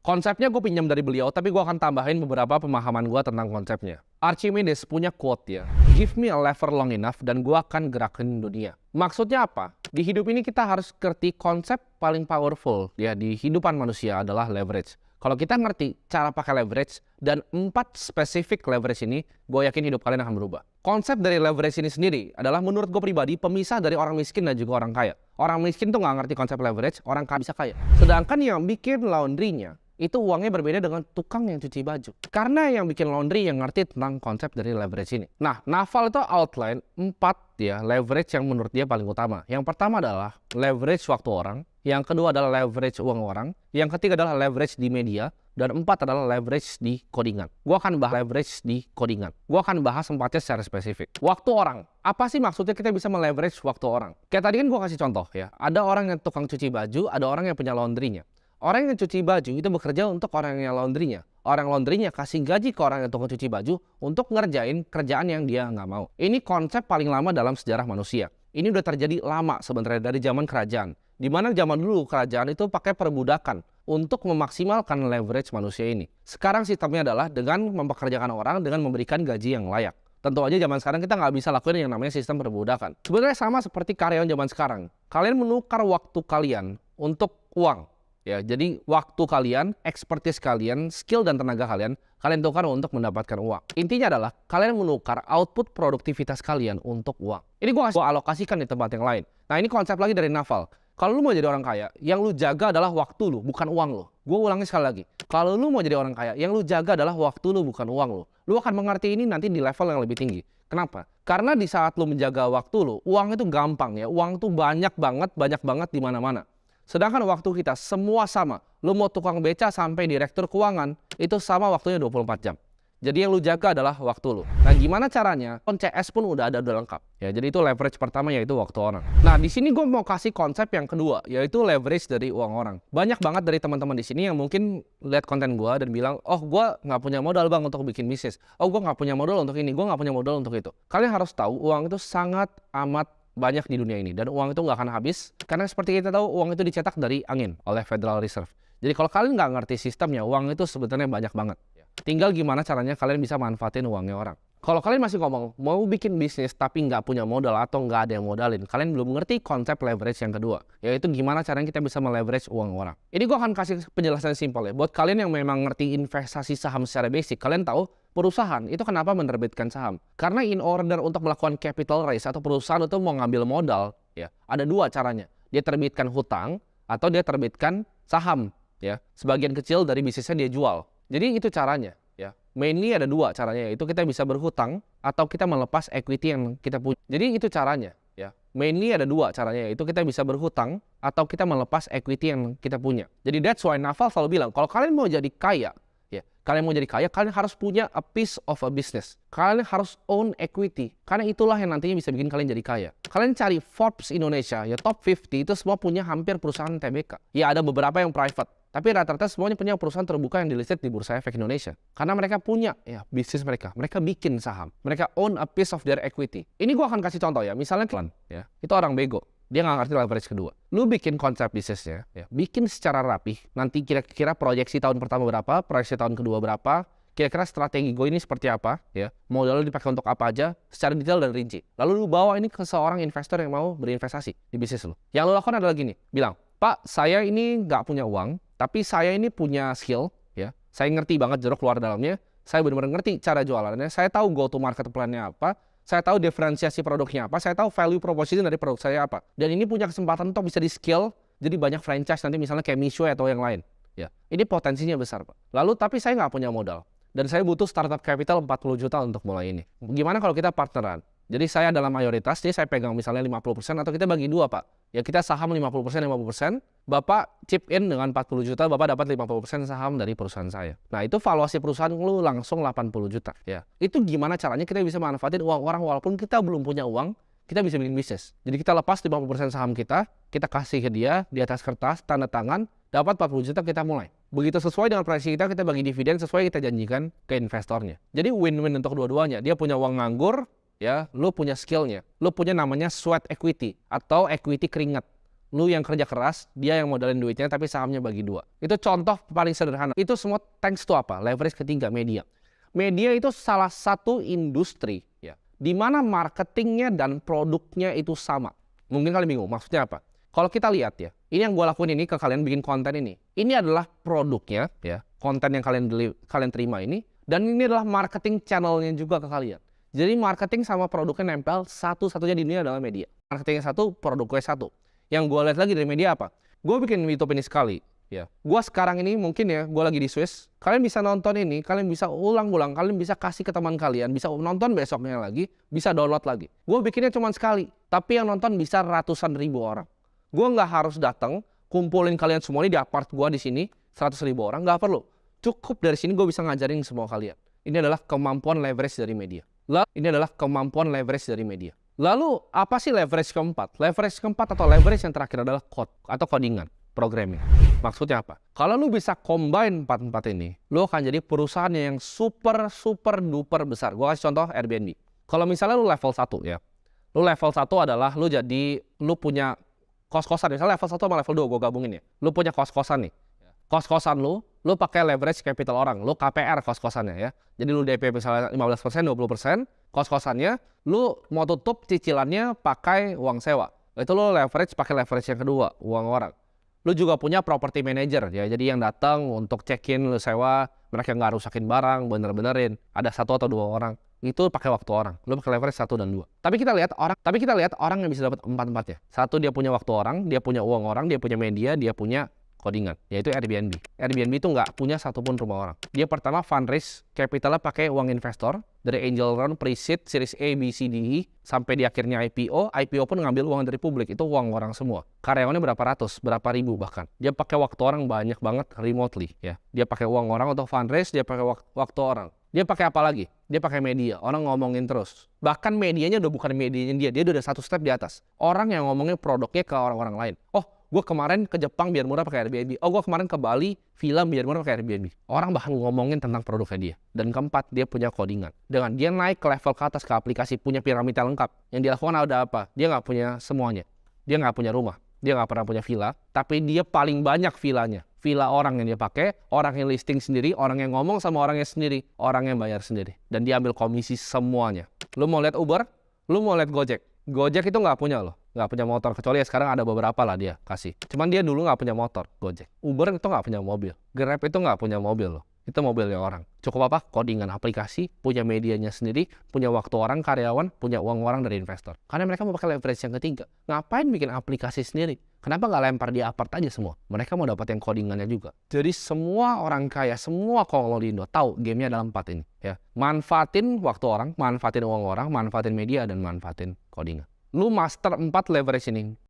Konsepnya gue pinjam dari beliau, tapi gue akan tambahin beberapa pemahaman gue tentang konsepnya. Archimedes punya quote ya, "Give me a lever long enough dan gue akan gerakin dunia." Maksudnya apa? Di hidup ini kita harus ngerti konsep paling powerful ya di hidupan manusia adalah leverage. Kalau kita ngerti cara pakai leverage dan 4 spesifik leverage ini, gue yakin hidup kalian akan berubah. Konsep dari leverage ini sendiri adalah menurut gue pribadi pemisah dari orang miskin dan juga orang kaya. Orang miskin tuh nggak ngerti konsep leverage, orang kaya bisa kaya. Sedangkan yang bikin laundry-nya, itu uangnya berbeda dengan tukang yang cuci baju. Karena yang bikin laundry yang ngerti tentang konsep dari leverage ini. Nah, Naval itu outline 4 ya leverage yang menurut dia paling utama. Yang pertama adalah leverage waktu orang. Yang kedua adalah leverage uang orang. Yang ketiga adalah leverage di media. Dan 4 adalah leverage di codingan. Gua akan bahas leverage di codingan. Gua akan bahas 4-nya secara spesifik. Waktu orang. Apa sih maksudnya kita bisa meleverage waktu orang? Kayak tadi kan gua kasih contoh ya. Ada orang yang tukang cuci baju, ada orang yang punya laundry-nya. Orang yang cuci baju itu bekerja untuk orang yang laundry-nya. Orang laundry-nya kasih gaji ke orang yang tukang cuci baju untuk ngerjain kerjaan yang dia nggak mau. Ini konsep paling lama dalam sejarah manusia. Ini udah terjadi lama sebenarnya dari zaman kerajaan. Di mana zaman dulu kerajaan itu pakai perbudakan untuk memaksimalkan leverage manusia ini. Sekarang sistemnya adalah dengan mempekerjakan orang dengan memberikan gaji yang layak. Tentu aja zaman sekarang kita nggak bisa lakuin yang namanya sistem perbudakan. Sebenarnya sama seperti karyawan zaman sekarang. Kalian menukar waktu kalian untuk uang. Ya, jadi waktu kalian, expertise kalian, skill dan tenaga kalian tukar untuk mendapatkan uang. Intinya adalah kalian menukar output produktivitas kalian untuk uang. Ini gue alokasikan di tempat yang lain. Nah, ini konsep lagi dari Naval. Kalau lu mau jadi orang kaya, yang lu jaga adalah waktu lu, bukan uang lu. Gue ulangi sekali lagi. Kalau lu mau jadi orang kaya, yang lu jaga adalah waktu lu, bukan uang lu. Lu akan mengerti ini nanti di level yang lebih tinggi. Kenapa? Karena di saat lu menjaga waktu lu, uang itu gampang ya. Uang tuh banyak banget di mana-mana. Sedangkan waktu kita semua sama. Lu mau tukang beca sampai direktur keuangan, itu sama waktunya 24 jam. Jadi yang lu jaga adalah waktu lu. Nah, gimana caranya? CS pun udah lengkap. Ya, jadi itu leverage pertama yaitu waktu orang. Nah, di sini gue mau kasih konsep yang kedua, yaitu leverage dari uang orang. Banyak banget dari teman-teman di sini yang mungkin lihat konten gue dan bilang, "Oh, gue nggak punya modal bang untuk bikin bisnis. Oh, gue nggak punya modal untuk ini. Gue nggak punya modal untuk itu." Kalian harus tahu uang itu sangat amat banyak di dunia ini dan uang itu nggak akan habis karena seperti kita tahu uang itu dicetak dari angin oleh Federal Reserve. Jadi kalau kalian nggak ngerti sistemnya, uang itu sebenarnya banyak banget. Tinggal gimana caranya kalian bisa manfaatin uangnya orang. Kalau kalian masih ngomong mau bikin bisnis tapi nggak punya modal atau nggak ada yang modalin, kalian belum ngerti konsep leverage yang kedua, yaitu gimana caranya kita bisa meleverage uang orang. Ini gue akan kasih penjelasan simpel ya. Buat kalian yang memang ngerti investasi saham secara basic, kalian tahu perusahaan itu kenapa menerbitkan saham. Karena in order untuk melakukan capital raise atau perusahaan itu mau ngambil modal, ya ada 2 caranya. Dia terbitkan hutang atau dia terbitkan saham, ya. Sebagian kecil dari bisnisnya dia jual. Jadi itu caranya, ya. Mainly ada 2 caranya, yaitu kita bisa berhutang atau kita melepas equity yang kita punya. Jadi itu caranya, ya. Mainly ada 2 caranya, yaitu kita bisa berhutang atau kita melepas equity yang kita punya. Jadi that's why Naval selalu bilang, kalau kalian mau jadi kaya, ya, kalian mau jadi kaya, kalian harus punya a piece of a business. Kalian harus own equity. Karena itulah yang nantinya bisa bikin kalian jadi kaya. Kalian cari Forbes Indonesia, ya top 50 itu semua punya hampir perusahaan TBK. Ya ada beberapa yang private. Tapi rata-rata semuanya punya perusahaan terbuka yang dilisted di Bursa Efek Indonesia. Karena mereka punya ya bisnis mereka. Mereka bikin saham. Mereka own a piece of their equity. Ini gua akan kasih contoh ya. Misalnya klan, ya. Itu orang bego. Dia nggak ngerti leverage kedua. Lu bikin konsep bisnisnya, ya. Bikin secara rapih. Nanti kira-kira proyeksi tahun pertama berapa, proyeksi tahun kedua berapa, kira-kira strategi gue ini seperti apa, ya. Modalnya dipakai untuk apa aja, secara detail dan rinci. Lalu lu bawa ini ke seorang investor yang mau berinvestasi di bisnis lu. Yang lu lakukan adalah gini, bilang, "Pak, saya ini nggak punya uang, tapi saya ini punya skill, ya. Saya ngerti banget jeruk luar dalamnya. Saya benar-benar ngerti cara jualannya. Saya tahu go to market plan-nya apa. Saya tahu diferensiasi produknya apa. Saya tahu value proposition dari produk saya apa. Dan ini punya kesempatan untuk bisa di-scale jadi banyak franchise nanti misalnya kayak Mishwe atau yang lain. Ya, ini potensinya besar, Pak. Lalu tapi saya nggak punya modal. Dan saya butuh startup capital 40 juta untuk mulai ini. Gimana kalau kita partneran? Jadi saya dalam mayoritas, jadi saya pegang misalnya 50% atau kita bagi 2, Pak. Ya kita saham 50%, 50%. Bapak chip in dengan 40 juta, Bapak dapat 50% saham dari perusahaan saya. Nah itu valuasi perusahaan lu langsung 80 juta. Ya, itu gimana caranya kita bisa manfaatin uang orang walaupun kita belum punya uang, kita bisa bikin bisnis. Jadi kita lepas 50% saham kita kasih ke dia di atas kertas, tanda tangan, dapat 40 juta kita mulai. Begitu sesuai dengan proyeksi kita bagi dividen sesuai kita janjikan ke investornya. Jadi win-win untuk dua-duanya. Dia punya uang nganggur, ya, lu punya skillnya, lu punya namanya sweat equity atau equity keringat. Lu yang kerja keras, dia yang modalin duitnya, tapi sahamnya bagi dua. Itu contoh paling sederhana. Itu semua thanks to apa? Leverage ketiga, media. Media itu salah satu industri ya, di mana marketingnya dan produknya itu sama. Mungkin kalian bingung, maksudnya apa? Kalau kita lihat ya, ini yang gue lakuin ini ke kalian bikin konten ini. Ini adalah produknya ya, konten yang kalian terima ini. Dan ini adalah marketing channelnya juga ke kalian. Jadi marketing sama produknya nempel, satu-satunya di dunia adalah media. Marketingnya satu, produknya satu. Yang gue lihat lagi dari media apa? Gue bikin YouTube ini sekali. Ya, gue sekarang ini mungkin ya, gue lagi di Swiss. Kalian bisa nonton ini, kalian bisa ulang-ulang, kalian bisa kasih ke teman kalian, bisa nonton besoknya lagi, bisa download lagi. Gue bikinnya cuma sekali, tapi yang nonton bisa ratusan ribu orang. Gue nggak harus datang, kumpulin kalian semua ini di apart gue di sini, 100.000 orang, nggak perlu. Cukup dari sini gue bisa ngajarin semua kalian. Ini adalah kemampuan leverage dari media. Lalu apa sih leverage keempat? Leverage keempat atau leverage yang terakhir adalah code atau codingan, programming. Maksudnya apa? Kalau lu bisa combine empat ini, lu akan jadi perusahaan yang super duper besar. Gua kasih contoh Airbnb. Kalau misalnya lu level 1 ya. Lu level 1 adalah lu punya kos-kosan. Misalnya level 1 sama level 2 gua gabungin ya. Lu punya kos-kosan nih. Kos-kosan lu pakai leverage capital orang, lu KPR kos-kosannya ya. Jadi lu DP misalnya 15%, 20%, kos-kosannya lu mau tutup cicilannya pakai uang sewa. Itu lu leverage pakai leverage yang kedua, uang orang. Lu juga punya property manager ya. Jadi yang datang untuk check-in lu sewa, mereka nggak rusakin barang, bener-benerin. Ada 1 atau 2 orang. Itu pakai waktu orang. Lu pakai leverage 1 dan 2. Tapi kita lihat orang yang bisa dapat 4-4 ya. 1 dia punya waktu orang, dia punya uang orang, dia punya media, dia punya codingan, yaitu Airbnb. Airbnb itu nggak punya satupun rumah orang. Dia pertama fundraise, capitalnya pakai uang investor, dari angel round, pre-seed, series A, B, C, D, E, sampai di akhirnya IPO. IPO pun ngambil uang dari publik, itu uang orang semua. Karyawannya berapa ratus, berapa ribu bahkan. Dia pakai waktu orang banyak banget remotely ya. Dia pakai uang orang untuk fundraise, dia pakai waktu orang. Dia pakai apa lagi? Dia pakai media. Orang ngomongin terus. Bahkan medianya udah bukan medianya dia udah 1 step di atas. Orang yang ngomongin produknya ke orang-orang lain. Oh, gue kemarin ke Jepang biar murah pakai Airbnb. Oh, gue kemarin ke Bali film biar murah pakai Airbnb. Orang bahkan ngomongin tentang produknya dia. Dan keempat, dia punya codingan. Dengan dia naik ke level ke atas ke aplikasi, punya piramida lengkap. Yang dilakukan ada apa? Dia nggak punya semuanya. Dia nggak punya rumah. Dia nggak pernah punya villa. Tapi dia paling banyak villanya. Villa orang yang dia pakai, orang yang listing sendiri, orang yang ngomong sama orangnya sendiri, orang yang bayar sendiri. Dan dia ambil komisi semuanya. Lu mau lihat Uber? Lu mau lihat Gojek? Gojek itu nggak punya loh. Nggak punya motor, kecuali ya sekarang ada beberapa lah dia kasih. Cuman dia dulu nggak punya motor, Gojek. Uber itu nggak punya mobil. Grab itu nggak punya mobil loh. Itu mobilnya orang. Cukup apa? Codingan aplikasi, punya medianya sendiri, punya waktu orang, karyawan, punya uang orang dari investor. Karena mereka mau pakai leverage yang ketiga. Ngapain bikin aplikasi sendiri? Kenapa nggak lempar di apart aja semua? Mereka mau dapat yang codingannya juga. Jadi semua orang kaya, semua konglo di Indo tahu gamenya dalam 4 ini. Ya. Manfaatin waktu orang, manfaatin uang orang, manfaatin media, dan manfaatin codingan. Lu master 4 leverage ini,